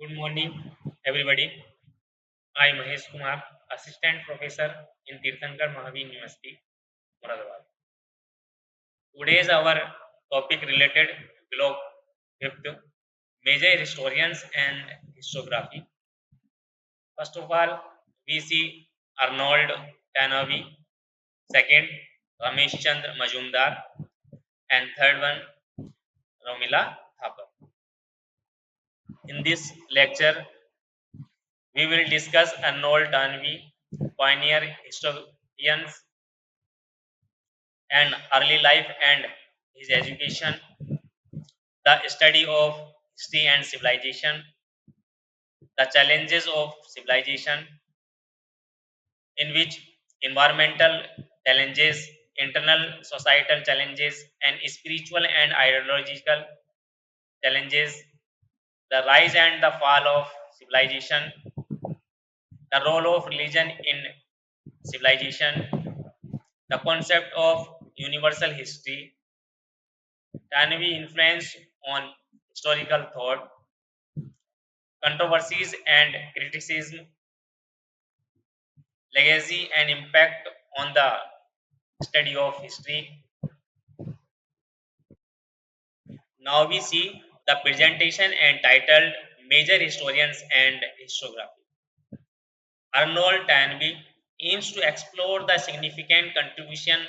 Good morning, everybody. I am Mahesh Kumar, Assistant Professor in Tirthankar Mahavir University, Moradabad. Today is our topic related below fifth major historians and historiography. First of all, we see Arnold Tanavi, second Ramesh Chandra Majumdar, and third one Romila Thapar. In this lecture, we will discuss Arnold Tanvi, pioneer historians and early life and his education, the study of history and civilization, the challenges of civilization, in which environmental challenges, internal societal challenges, and spiritual and ideological challenges, the rise and the fall of civilization, the role of religion in civilization, the concept of universal history, Tanvi influence on historical thought, controversies and criticism, legacy and impact on the study of history. Now we see the presentation and titled Major Historians and Historiography. Arnold Tanvi aims to explore the significant contribution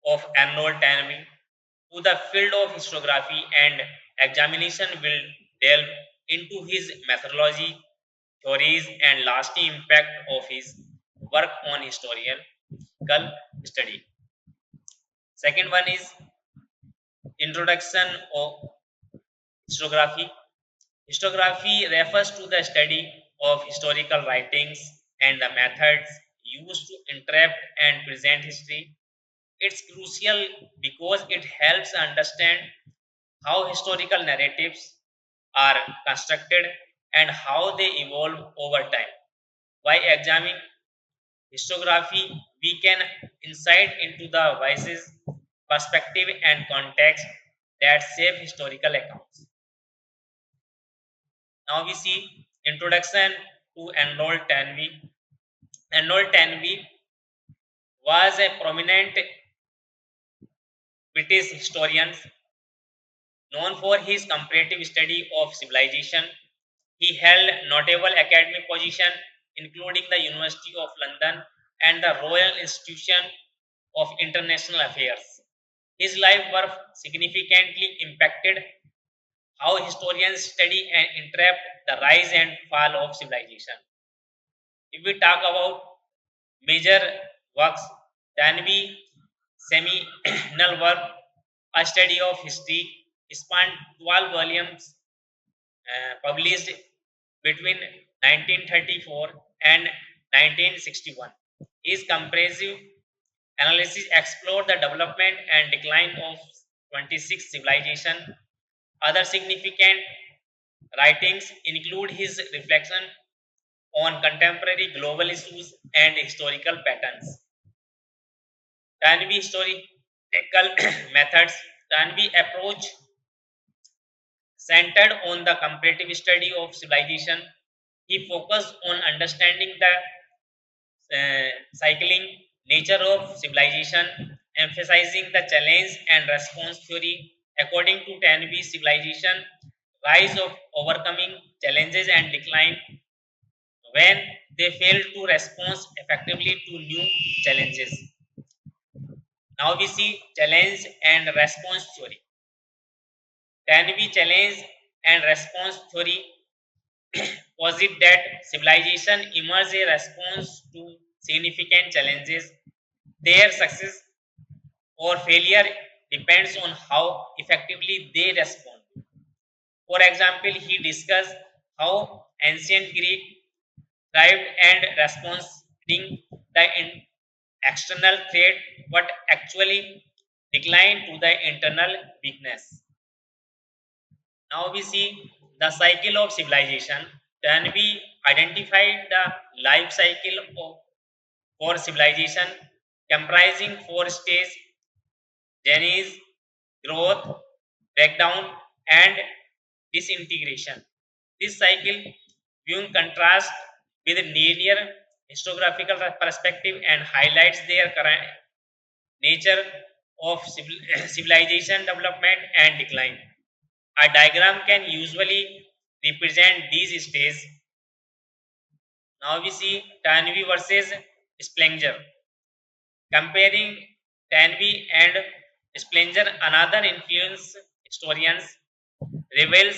of Arnold Tanvi to the field of historiography, and examination will delve into his methodology, theories, and lasting impact of his work on historical study. Second one is introduction of historiography. Historiography refers to the study of historical writings and the methods used to interpret and present history. It's crucial because it helps understand how historical narratives are constructed and how they evolve over time. By examining historiography, we can insight into the voices, perspective, and context that shape historical accounts. Now we see introduction to Arnold Tanvi. Arnold Tanvi was a prominent British historian known for his comparative study of civilization. He held notable academic positions, including the University of London and the Royal Institution of International Affairs. His life work significantly impacted how historians study and interpret the rise and fall of civilization. If we talk about major works, Tanvi seminal work, A Study of History, spanned 12 volumes, published between 1934 and 1961. His comprehensive analysis explored the development and decline of 26 civilizations. Other significant writings include his reflection on contemporary global issues and historical patterns. Tanvi historical methods. Tanvi approach centered on the comparative study of civilization. He focused on understanding the cycling nature of civilization, emphasizing the challenge and response theory. According to Tanvi, civilization rise of overcoming challenges and decline when they fail to respond effectively to new challenges. Now we see challenge and response theory. Tanvi challenge and response theory posit that civilization emerge a response to significant challenges. Their success or failure depends on how effectively they respond. For example, he discussed how ancient Greek thrived and responding the external threat, but actually declined to the internal weakness. Now we see the cycle of civilization. Then we identified the life cycle for civilization comprising four stages: genesis, growth, breakdown, and disintegration. This cycle viewing contrast with linear historiographical perspective and highlights their current nature of civilization development and decline. A diagram can usually represent these stages. Now we see Tanvi versus Splinger. Comparing Tanvi and Splinger, another influence historians reveals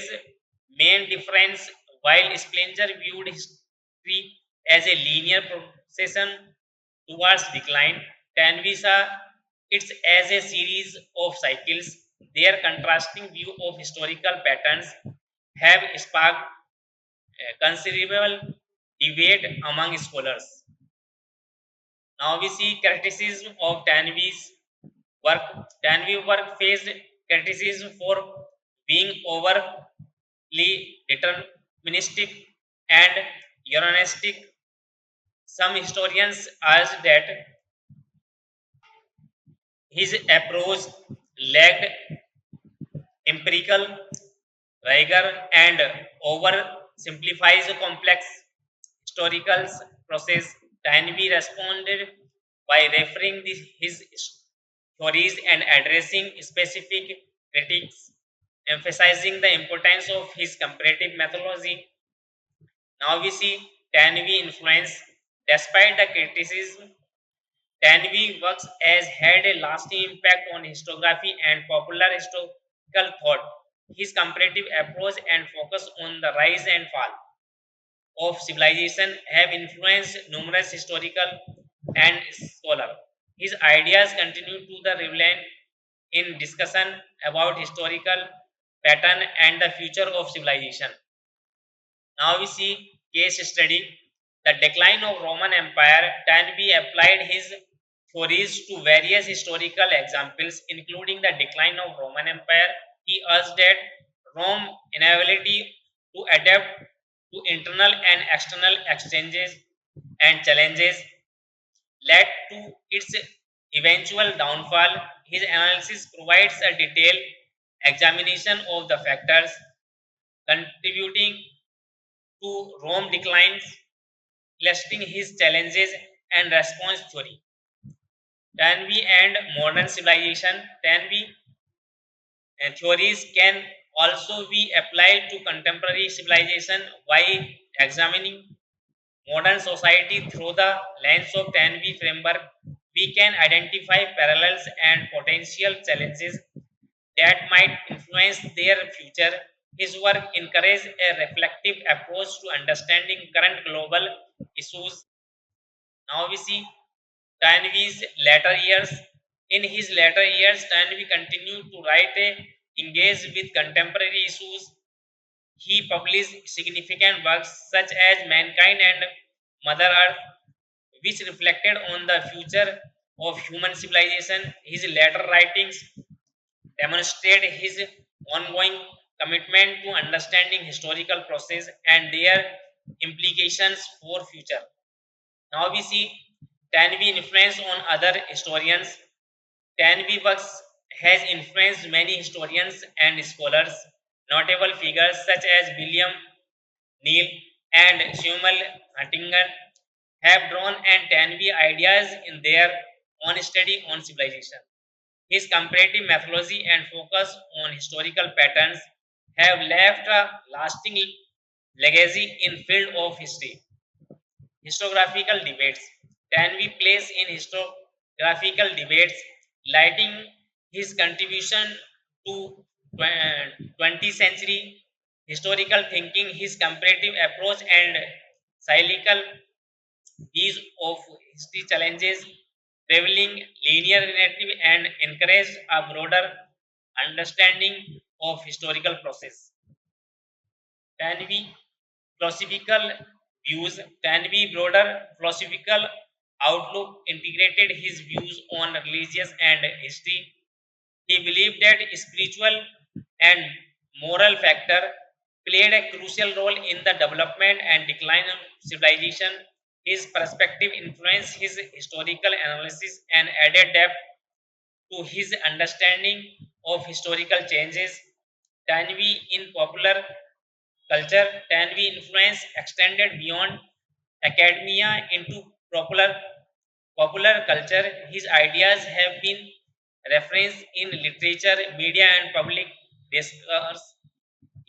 main difference. While Splinger viewed history as a linear procession towards decline, Tanvi saw it as a series of cycles. Their contrasting view of historical patterns have sparked considerable debate among scholars. Now we see criticism of Tanvi's work. Tanvi work faced criticism for being overly deterministic and Uranist. Some historians argue that his approach lacked empirical rigor and oversimplifies a complex historical process. Tanvi responded by referring his theories and addressing specific critics, emphasizing the importance of his comparative methodology. Now we see Tanvi influence. Despite the criticism, Tanvi works has had a lasting impact on historiography and popular historical thought. His comparative approach and focus on the rise and fall of civilization have influenced numerous historical and scholars. His ideas continue to the relevant in discussion about historical pattern and the future of civilization. Now we see case study. The decline of Roman Empire. Tanvi applied his theories to various historical examples, including the decline of Roman Empire. He urged that Rome's inability to adapt to internal and external exchanges and challenges led to its eventual downfall. His analysis provides a detailed examination of the factors contributing to Rome declines, listing his challenges and response theory. Tanvi and modern civilization. Tanvi theories can also be applied to contemporary civilization by examining modern society through the lens of Tanvi framework. We can identify parallels and potential challenges that might influence their future. His work encourages a reflective approach to understanding current global issues. Now we see Tanvi's later years. In his later years, Tanvi continued to write a engage with contemporary issues. He published significant works such as Mankind and Mother Earth, which reflected on the future of human civilization. His later writings demonstrate his ongoing commitment to understanding historical process and their implications for future. Now we see Tanvi influence on other historians. Tanvi works has influenced many historians and scholars. Notable figures such as William Neal and Samuel Huntington have drawn and Tanvi ideas in their own study on civilization. His comparative methodology and focus on historical patterns have left a lasting legacy in field of history. Historiographical debates. Tanvi plays in historiographical debates, lighting his contribution to 20th century historical thinking. His comparative approach and cyclical views of history challenges revealing linear narrative and encourage a broader understanding of historical process. Tanvi philosophical views. Tanvi broader philosophical outlook integrated his views on religious and history. He believed that spiritual and moral factor played a crucial role in the development and decline of civilization. His perspective influenced his historical analysis and added depth to his understanding of historical changes. Tanvi in popular culture, Tanvi influence extended beyond academia into popular culture. His ideas have been referenced in literature, media, and public discourse,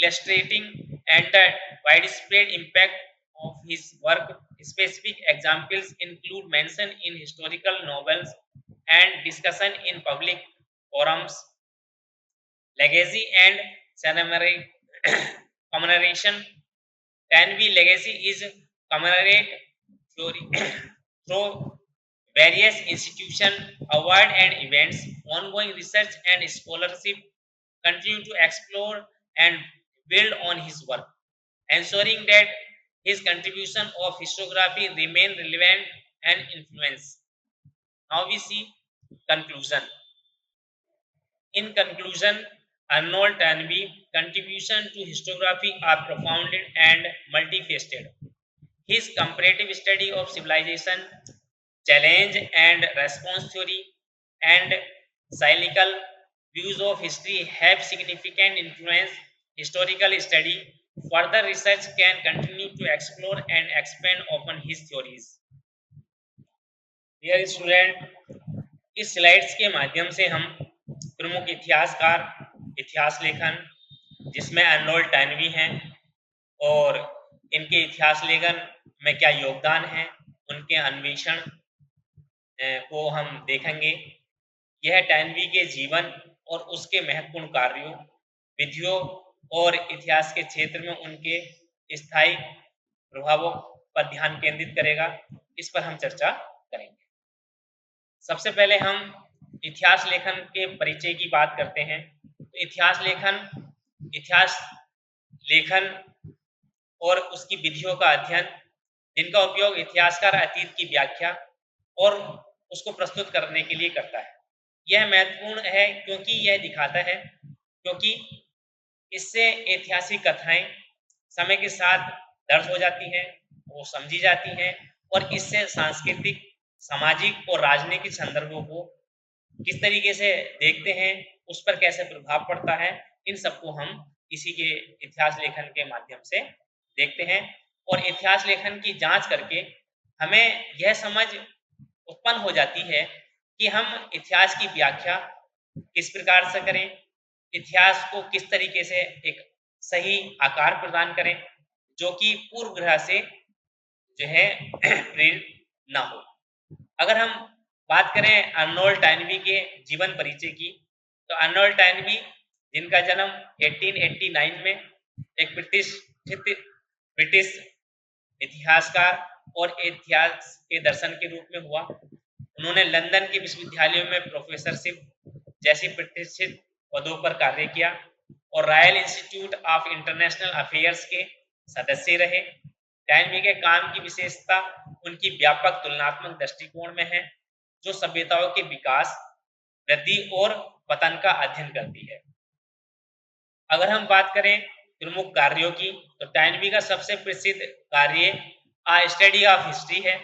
illustrating and the widespread impact of his work. Specific examples include mention in historical novels and discussion in public forums. Legacy and commemoration. Tanvi legacy is commemorate theory through various institutions, awards, and events. Ongoing research and scholarship continue to explore and build on his work, ensuring that his contribution of historiography remain relevant and influence. Now we see conclusion. In conclusion, Arnold Tanvi's contribution to historiography are profound and multifaceted. His comparative study of civilization, challenge and response theory, and cyclical views of history have significant influence. Historical study, further research can continue to explore and expand upon his theories. Dear student, इस slides के माध्यम से हम प्रमुख इतिहासकार, इतिहास लेखन जिसमें अर्नोल्ड टैनवी हैं और इनके इतिहास लेखन में क्या योगदान है, उनके अन्वेषण को हम देखेंगे। यह टैनवी के जीवन और उसके महत्वपूर्ण कार्यों, विधियों और इतिहास के क्षेत्र में उनके स्थायी प्रभावों पर ध्यान केंद्रित करेगा। इस पर हम चर्चा करेंगे। सबसे पहले हम इतिहास लेखन के परिचय की बात करते हैं। तो इतिहास लेखन और उसकी विधियों का अध्ययन, जिनका उपयोग इतिहासकार अतीत की व्याख्या और उसको प्रस्तुत करने के लिए करता है। यह महत्वपूर्ण है क्योंकि यह दिखाता है, क्योंकि इससे ऐतिहासिक कथाएं समय के साथ दर्ज हो जाती हैं, वो समझी जाती हैं और इससे सांस्कृतिक, सामाजिक और राजनीतिक संदर्भों को किस तरीके से देखते हैं, उस पर कैसे प्रभाव पड़ता है, इन सबको हम इसी के इतिहास लेखन के माध्यम से देखते हैं। और इतिहास लेखन की जांच करके हमें यह समझ उत्पन्न हो जाती है कि हम इतिहास की व्याख्या किस प्रकार से करें, इतिहास को किस तरीके से एक सही आकार प्रदान करें जो कि पूर्व ग्रह से जो है प्रेरित ना हो। अगर हम बात करें अर्नोल्ड टैनवी के जीवन परिचय की, तो अर्नोल्ड टैनवी, जिनका जन्म 1889 में एक ब्रिटिश इतिहासकार और इतिहास के दर्शन के रूप में हुआ। उन्होंने लंदन के विश्वविद्यालयों में प्रोफेसरशिप जैसी प्रतिष्ठित पदों पर कार्य किया और royal institute of international affairs के सदस्य रहे। टैनवी के काम की विशेषता उनकी व्यापक तुलनात्मक दृष्टिकोण में है, जो सभ्यताओं के विकास, वृद्धि और पतन का अध्ययन करती है। अगर हम बात करें प्रमुख कार्यों की, तो टैनवी का सबसे प्रसिद्ध कार्य आ स्टडी ऑफ हिस्ट्री है,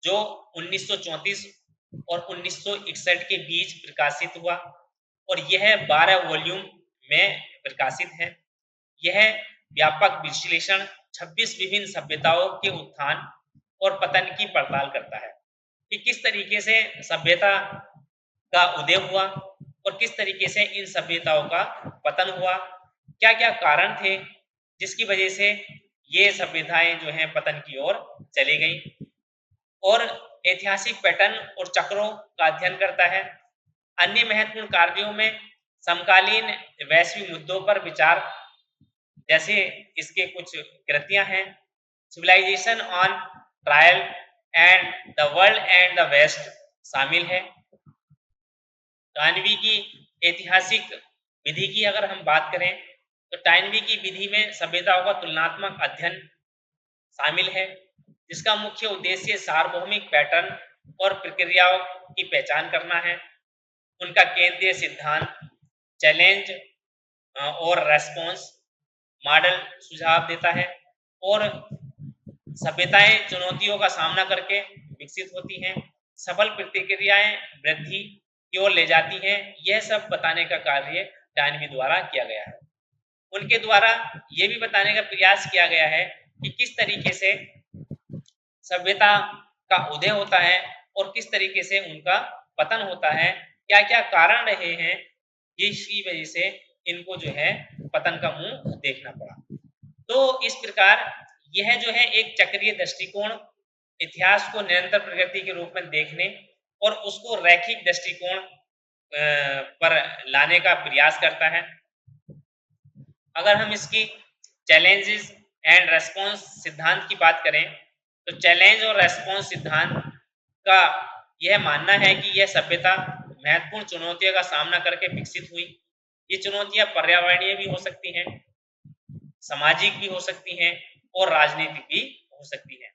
जो 1934 और 1961 के बीच प्रकाशित हुआ और यह 12 वॉल्यूम में प्रकाशित है। यह व्यापक विश्लेषण 26 विभिन्न सभ्यताओं के उत्थान और पतन की पड़ताल करता है कि किस तरीके से सभ्यता का उदय हुआ और किस तरीके से इन सभ्यताओं का पतन हुआ, क्या क्या कारण थे जिसकी वजह से ये सभ्यताएं जो हैं पतन की ओर चली गई, और ऐतिहासिक पैटर्न और चक्रों का अध्ययन करता है। अन्य महत्वपूर्ण कार्यों में समकालीन वैश्विक मुद्दों पर विचार, जैसे इसके कुछ कृतियां हैं, civilization on trial and the world and the west शामिल है। टैनवी की ऐतिहासिक विधि की अगर हम बात करें, तो टैनवी की विधि में सभ्यताओं का तुलनात्मक अध्ययन शामिल है, जिसका मुख्य उद्देश्य सार्वभौमिक पैटर्न और प्रक्रियाओं की पहचान करना है। उनका केंद्रीय सिद्धांत चैलेंज और रेस्पॉन्स मॉडल सुझाव देता है और सभ्यताएं चुनौतियों का सामना करके विकसित होती हैं, सफल प्रतिक्रियाएं वृद्धि की ओर ले जाती हैं। यह सब बताने का कार्य टैनवी द्वारा किया गया है। उनके द्वारा ये भी बताने का प्रयास किया गया है कि किस तरीके से सभ्यता का उदय होता है और किस तरीके से उनका पतन होता है, क्या क्या कारण रहे हैं जिसकी वजह से इनको जो है पतन का मुंह देखना पड़ा। तो इस प्रकार यह जो है एक चक्रीय दृष्टिकोण इतिहास को निरंतर प्रगति के रूप में देखने और उसको रैखिक दृष्टिकोण पर लाने का प्रयास करता है। अगर हम इसकी चैलेंजेस एंड रेस्पॉन्स सिद्धांत की बात करें तो चैलेंज और रेस्पॉन्स सिद्धांत का यह मानना है कि यह सभ्यता महत्वपूर्ण चुनौतियों का सामना करके विकसित हुई। ये चुनौतियां पर्यावरणीय भी हो सकती हैं, सामाजिक भी हो सकती हैं और राजनीतिक भी हो सकती हैं।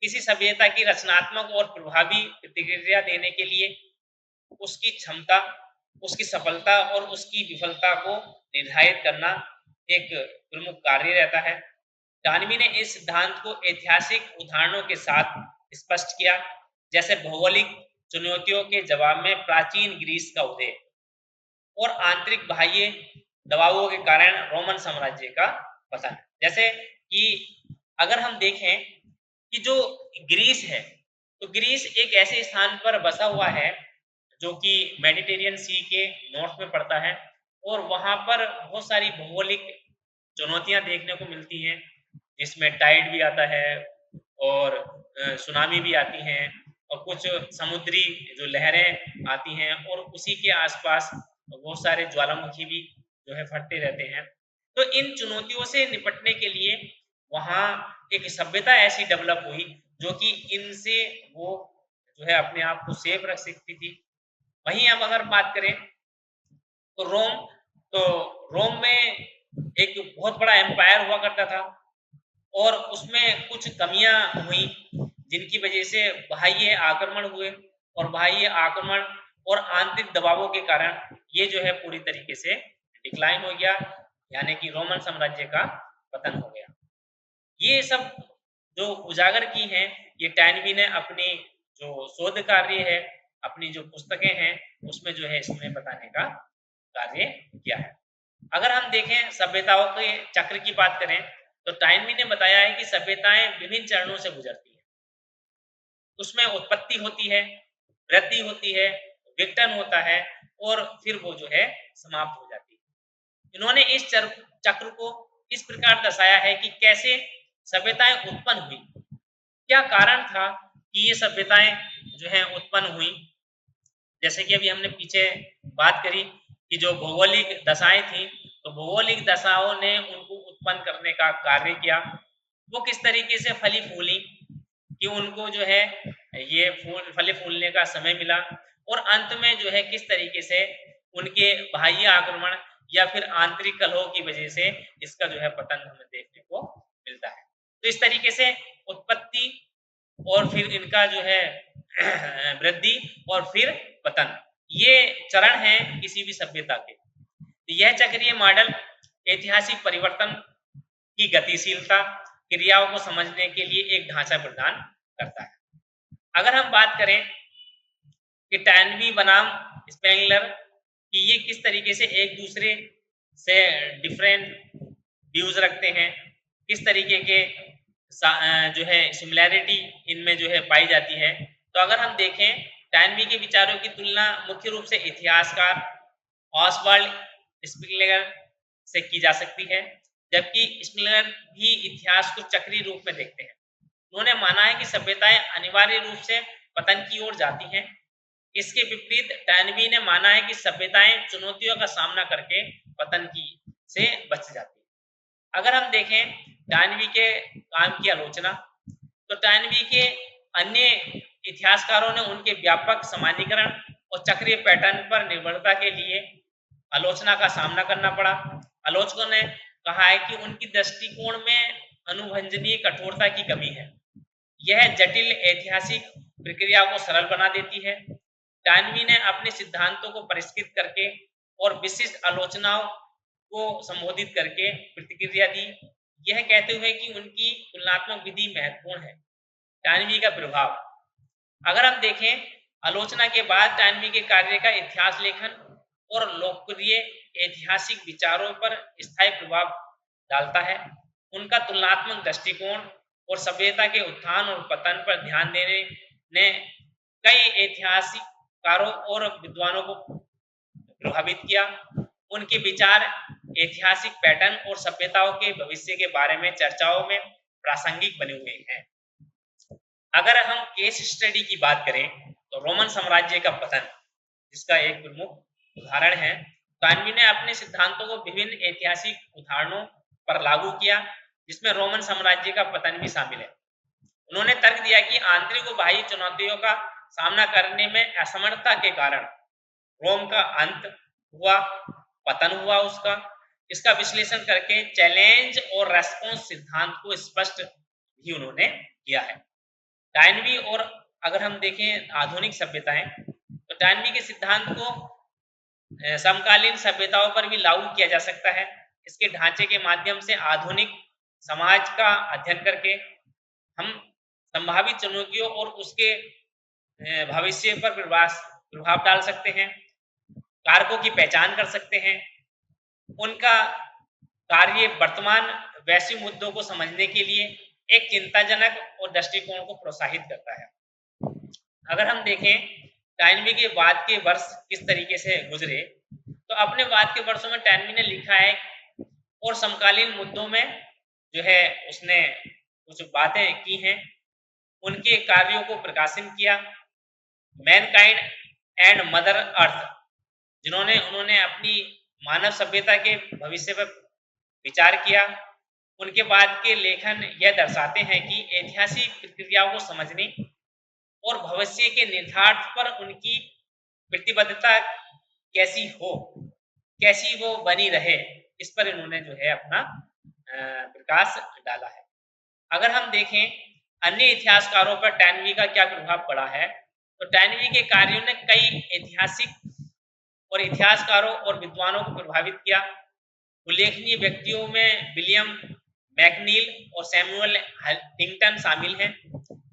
किसी सभ्यता की रचनात्मक और प्रभावी प्रतिक्रिया देने के लिए उसकी क्षमता, उसकी सफलता और उसकी विफलता को निर्धारित करना एक प्रमुख कार्य रहता है। डार्विन ने इस सिद्धांत को ऐतिहासिक उदाहरणों के साथ स्पष्ट किया, जैसे भौगोलिक चुनौतियों के जवाब में प्राचीन ग्रीस का उदय और आंतरिक बाह्य दबावों के कारण रोमन साम्राज्य का पतन। जैसे कि अगर हम देखें कि जो ग्रीस है, तो ग्रीस एक ऐसे स्थान पर बसा हुआ है जो कि मेडिटेरियन सी के नॉर्थ में पड़ता है और वहां पर बहुत सारी भौगोलिक चुनौतियां देखने को मिलती हैं, जिसमें टाइड भी आता है और सुनामी भी आती हैं और कुछ समुद्री जो लहरें आती हैं और उसी के आसपास बहुत सारे ज्वालामुखी भी जो है फटते रहते हैं। तो इन चुनौतियों से निपटने के लिए वहाँ एक सभ्यता ऐसी डेवलप हुई जो कि इनसे वो जो है अपने आप को सेफ रख सकती थी। वहीं अब अगर बात करें तो रोम में एक बहुत बड़ा एम्पायर हुआ करता था और उसमें कुछ कमियां हुई जिनकी वजह से बाह्य आक्रमण हुए और बाह्य आक्रमण और आंतरिक दबावों के कारण ये जो है पूरी तरीके से डिक्लाइन हो गया, यानी कि रोमन साम्राज्य का पतन हो गया। ये सब जो उजागर की हैं ये टैनवी ने अपनी जो शोध कार्य है, अपनी जो पुस्तकें हैं उसमें जो है इसमें बताने का कार्य किया है। अगर हम देखें सभ्यताओं के चक्र की बात करें तो टैनवी ने बताया है कि सभ्यताएं विभिन्न चरणों से गुजरती है। उसमें उत्पत्ति होती है, वृद्धि होती है, विघटन होता है और फिर वो जो है समाप्त हो जाती है। इन्होंने इस चक्र को इस प्रकार दर्शाया है कि कैसे सभ्यताएं उत्पन्न हुई, क्या कारण था कि ये सभ्यताएं जो है उत्पन्न हुई। जैसे कि अभी हमने पीछे बात करी कि जो भौगोलिक दशाएं थी, तो भौगोलिक दशाओं ने उनको उत्पन्न करने का कार्य किया। वो किस तरीके से फली फूली कि उनको जो है ये फले फूलने का समय मिला और अंत में जो है किस तरीके से उनके बाह्य आक्रमण या फिर आंतरिक कलह की वजह से इसका जो है पतन हमें देखने को मिलता है। तो इस तरीके से उत्पत्ति और फिर इनका जो है वृद्धि और फिर पतन, ये चरण है किसी भी सभ्यता के। तो यह चक्रीय मॉडल ऐतिहासिक परिवर्तन की गतिशीलता क्रियाओं को समझने के लिए एक ढांचा प्रदान करता है। अगर हम बात करें कि टैनवी बनाम स्पेंगलर कि ये किस तरीके से एक दूसरे से डिफरेंट व्यूज रखते हैं, किस तरीके के जो है सिमिलैरिटी इनमें जो है पाई जाती है, तो अगर हम देखें टैनवी के विचारों की तुलना मुख्य रूप से इतिहासकार ऑसवाल्ड स्पिगलर से की जा सकती है, जबकि स्पिगलर भी इतिहास को चक्रीय रूप में देखते हैं। उन्होंने माना है कि सभ्यताएं अनिवार्य रूप से पतन की ओर जाती हैं। इसके विपरीत टैनवी ने माना है कि सभ्यताएं चुनौतियों का सामना करके पतन की से बच जाती है। अगर हम देखें टैनवी के काम की आलोचना, तो टैनवी के अन्य इतिहासकारों ने उनके व्यापक सामान्यीकरण और चक्रीय पैटर्न पर निर्भरता के लिए आलोचना का सामना करना पड़ा। आलोचकों ने कहा है कि उनकी दृष्टिकोण में अनुभवनीय कठोरता की कमी है, यह जटिल ऐतिहासिक प्रक्रिया को सरल बना देती है। टैनवी ने अपने सिद्धांतों को परिष्कृत करके और विशिष्ट आलोचनाओं को संबोधित करके प्रतिक्रिया दी, यह कहते हुए कि उनकी तुलनात्मक विधि महत्वपूर्ण है। टैनवी का प्रभाव, अगर हम देखें आलोचना के बाद टैनवी के कार्य का इतिहास लेखन और लोकप्रिय ऐतिहासिक विचारों पर स्थायी प्रभाव डालता है। उनका तुलनात्मक दृष्टिकोण और सभ्यता के उत्थान और पतन पर ध्यान देने ने कई ऐतिहासिककारों और विद्वानों को प्रभावित किया। उनके विचार ऐतिहासिक पैटर्न और सभ्यताओं के भविष्य के बारे में चर्चाओं में प्रासंगिक बने हुए हैं। अगर हम केस स्टडी की बात करें तो रोमन साम्राज्य का पतन, जिसका एक प्रमुख उदाहरण है, गांधी ने अपने सिद्धांतों को विभिन्न ऐतिहासिक उदाहरणों पर लागू किया, जिसमें रोमन साम्राज्य का पतन भी शामिल है। उन्होंने तर्क दिया कि आंतरिक और बाह्य चुनौतियों का सामना करने में असमर्थता के कारण रोम का अंत हुआ, पतन हुआ उसका। इसका विश्लेषण करके चैलेंज और रेस्पॉन्स सिद्धांत को स्पष्ट भी उन्होंने किया है। टॉयनबी और अगर हम देखें आधुनिक सभ्यताएं, तो टॉयनबी के सिद्धांत को समकालीन सभ्यताओं पर भी लागू किया जा सकता है। इसके ढांचे के माध्यम से आधुनिक समाज का अध्ययन करके हम संभावित चुनौतियों और उसके भविष्य पर प्रभाव डाल सकते हैं, कारकों की पहचान कर सकते हैं। उनका कार्य वर्तमान वैश्विक मुद्दों को समझने के लिए एक चिंताजनक और दृष्टिकोण को प्रोत्साहित करता है। अगर हम देखें टॉयनबी के बाद के वर्ष किस तरीके से गुजरे, तो अपने बाद के वर्षों में टॉयनबी ने लिखा है और समकालीन मुद्दों में जो है उसने कुछ बातें की हैं, उनके कार्यों को प्रकाशित किया। मैनकाइंड एंड मदर अर्थ, उन्होंने अपनी मानव सभ्यता के भविष्य पर विचार किया। उनके बाद के लेखन यह दर्शाते हैं कि ऐतिहासिक प्रक्रियाओं को समझने और भविष्य के निर्धारण पर उनकी प्रतिबद्धता कैसी वो बनी रहे, इस पर इन्होंने जो है अपना प्रकाश डाला है। अगर हम देखें अन्य इतिहासकारों पर टॉयनबी का क्या प्रभाव पड़ा है, तो टॉयनबी के कार्यों ने कई ऐतिहासिक और इतिहासकारों और विद्वानों को प्रभावित किया। उल्लेखनीय व्यक्तियों में विलियम मैकनील और सैमुअल हंटिंगटन शामिल हैं,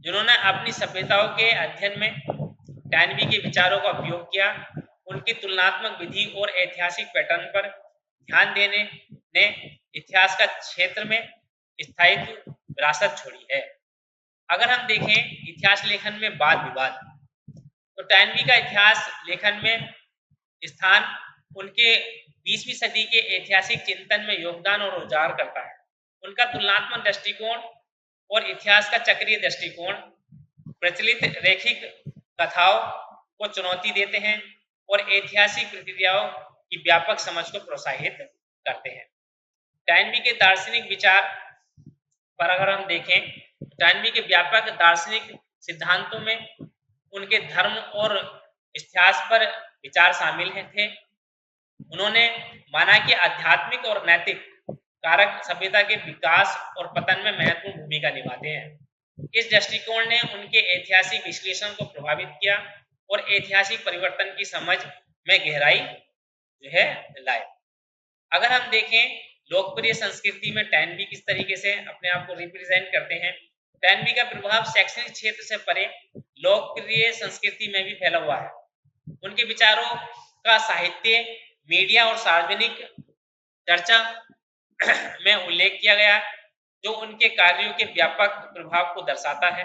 जिन्होंने अपनी सभ्यताओं के अध्ययन में टॉयनबी के विचारों का उपयोग किया। उनकी तुलनात्मक विधि और ऐतिहासिक पैटर्न पर ध्यान देने ने इतिहास का क्षेत्र में स्थायित्व विरासत छोड़ी है। अगर हम देखें इतिहास लेखन में वाद विवाद, तो टॉयनबी का इतिहास लेखन में स्थान उनके 20वीं सदी के ऐतिहासिक चिंतन में योगदान और उजागर करता है। उनका तुलनात्मक दृष्टिकोण और इतिहास का चक्रीय दृष्टिकोण प्रचलित रैखिक कथाओं को चुनौती देते हैं और ऐतिहासिक प्रक्रियाओं की व्यापक समझ को प्रोत्साहित करते हैं। टॉयनबी के दार्शनिक विचार पर अगर हम देखें, टॉयनबी के व्यापक दार्शनिक सिद्धांतों में उनके धर्म और इतिहास पर विचार शामिल थे। उन्होंने माना कि आध्यात्मिक और नैतिक कारक सभ्यता के विकास और पतन में महत्वपूर्ण भूमिका निभाते हैं। इस दृष्टिकोण ने उनके ऐतिहासिक विश्लेषण को प्रभावित किया और ऐतिहासिक परिवर्तन की समझ में गहराई जो है लाए। अगर हम देखें लोकप्रिय संस्कृति में टॉयनबी किस तरीके से अपने आप को रिप्रेजेंट करते हैं, टॉयनबी का प्रभाव शैक्षणिक क्षेत्र से परे लोकप्रिय संस्कृति में भी फैला हुआ है। उनके विचारों का साहित्य, मीडिया और सार्वजनिक चर्चा में उल्लेख किया गया, जो उनके कार्यों के व्यापक प्रभाव को दर्शाता है।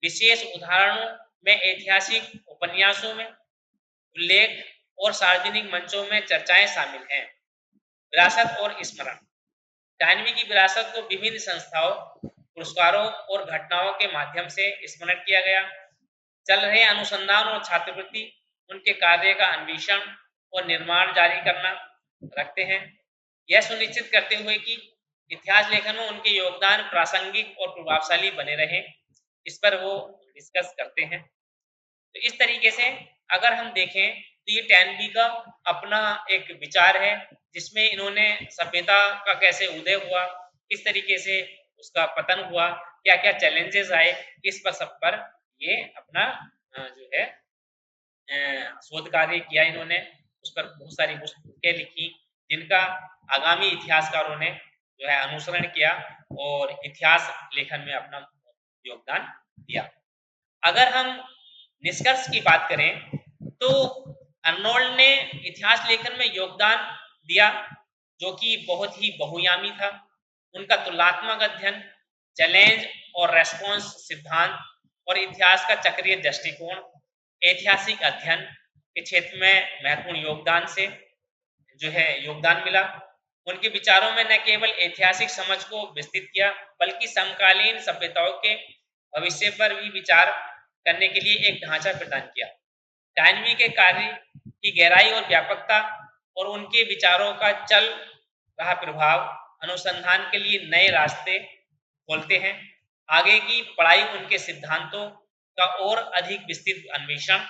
विशेष उदाहरणों में ऐतिहासिक उपन्यासों में उल्लेख और सार्वजनिक मंचों में चर्चाएं शामिल हैं। विरासत और स्मरण, टॉयनबी की विरासत को विभिन्न संस्थाओं, पुरस्कारों और घटनाओं के माध्यम से स्मरण किया गया। चल रहे अनुसंधान और छात्रवृत्ति उनके कार्य का अन्वेषण और निर्माण जारी करना रखते हैं, यह सुनिश्चित करते हुए कि इतिहास लेखन में उनके योगदान प्रासंगिक और प्रभावशाली बने रहे, इस पर वो डिस्कस करते हैं। तो इस तरीके से अगर हम देखें तो ये टॉयनबी का अपना एक विचार है, जिसमें इन्होंने सभ्यता का कैसे उदय हुआ, किस तरीके से उसका पतन हुआ, क्या क्या चैलेंजेस आए, इस पर सब पर ये अपना जो है शोध कार्य किया। इन्होंने उस पर बहुत सारी पुस्तकें लिखी, जिनका आगामी इतिहासकारों ने जो है अनुसरण किया और इतिहास लेखन में अपना योगदान दिया। अगर हम निष्कर्ष की बात करें तो अर्नोल्ड ने इतिहास लेखन में योगदान दिया, जो कि बहुत ही बहुयामी था। उनका तुलनात्मक अध्ययन, चैलेंज और रेस्पॉन्स सिद्धांत और इतिहास का चक्रीय दृष्टिकोण ऐतिहासिक अध्ययन के क्षेत्र में महत्वपूर्ण योगदान से जो है योगदान मिला। उनके विचारों में न केवल ऐतिहासिक समझ को विस्तृत किया बल्कि समकालीन सभ्यताओं के भविष्य पर भी विचार करने के लिए एक ढांचा प्रदान किया। डायनमी के कार्य की गहराई और व्यापकता और उनके विचारों का चल रहा प्रभाव अनुसंधान के लिए नए रास्ते खोलते हैं। आगे की पढ़ाई उनके सिद्धांतों का और अधिक विस्तृत अन्वेषण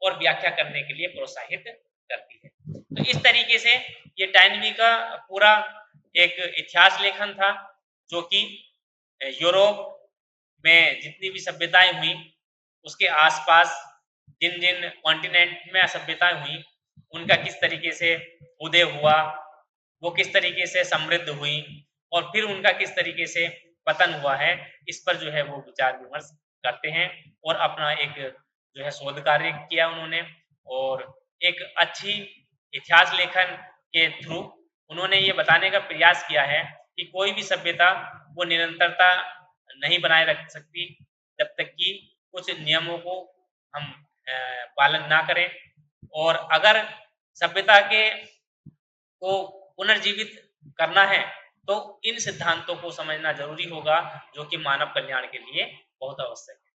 और व्याख्या करने के लिए प्रोत्साहित करती है। तो इस तरीके से ये डायनमी का पूरा एक इतिहास लेखन था, जो कि यूरोप में जितनी भी सभ्यताएं हुई उसके आसपास जिन जिन कॉन्टिनेंट में सभ्यताएं हुई उनका किस तरीके से उदय हुआ, वो किस तरीके से समृद्ध हुई और फिर उनका किस तरीके से पतन हुआ है, इस पर जो है वो विचार विमर्श करते हैं और अपना एक जो है शोध कार्य किया उन्होंने। और एक अच्छी इतिहास लेखन के थ्रू उन्होंने ये बताने का प्रयास किया है कि कोई भी सभ्यता वो निरंतरता नहीं बनाए रख सकती जब तक कि कुछ नियमों को हम पालन ना करें। और अगर सभ्यता के को पुनर्जीवित करना है तो इन सिद्धांतों को समझना जरूरी होगा, जो कि मानव कल्याण के लिए बहुत आवश्यक है।